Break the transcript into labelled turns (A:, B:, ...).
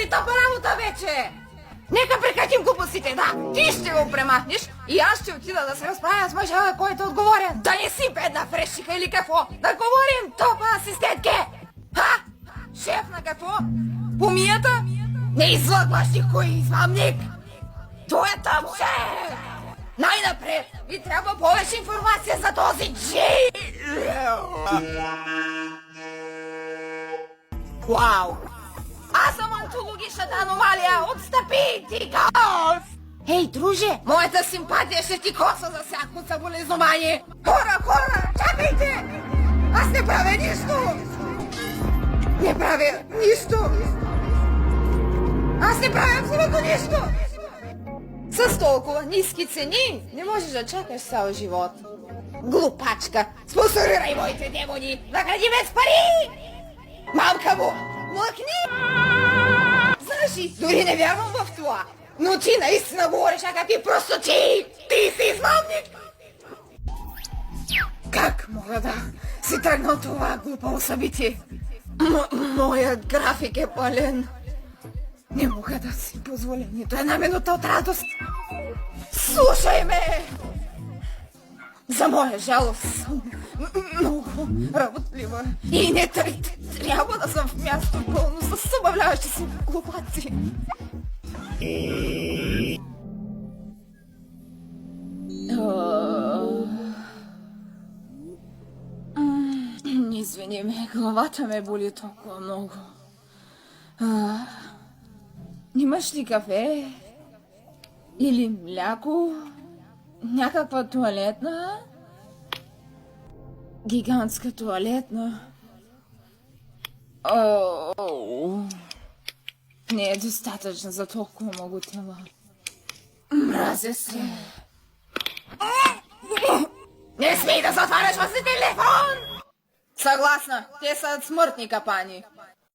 A: ни тъпа работа вече! Нека прекратим глупостите, да! Ти ще го премахнеш и аз ще отида да се разправя с мъжа, който е отговорен. Да не си бедна фрешика или какво? Да говорим, топа асистентке! Ха? Шеф на какво? Помията? Не излъгваш никой измамник! Той е там шеф! Най-напред ви трябва повече информация за този Джей! Вау! Аз съм онтологичната аномалия! Отстъпи, ти гос! Ей, друже, моята симпатия ще ти коса за всяко съболезнование! Хора, чакайте! Аз не правя нищо! Не правя нищо! Аз не правя абсолютно нищо! С толкова ниски цени не можеш да чакаш цял живот. Глупачка, спонсорирай моите демони! Награди без пари! Мамка му, млъкни! Знаеш ли, дори не вярвам в това, но ти наистина говориш някакви простоти! Ти си измамник! Как мога да си тръгна от това глупаво събитие? Моят график е пълен. Не мога да си позволя нито една минута от радост. Слушай ме! За моя жалост съм много работлива и не трябва да съм в място пълно с събавляващи си глупаци. Извини ме, главата ме боли толкова много. Имаш ли кафе? Или мляко? Някаква туалетна? Гигантска туалетна? Не е достатъчно за толкова много тела. Мразя се. Не смей да затваряш този телефон! Съгласна, те са смъртни капани.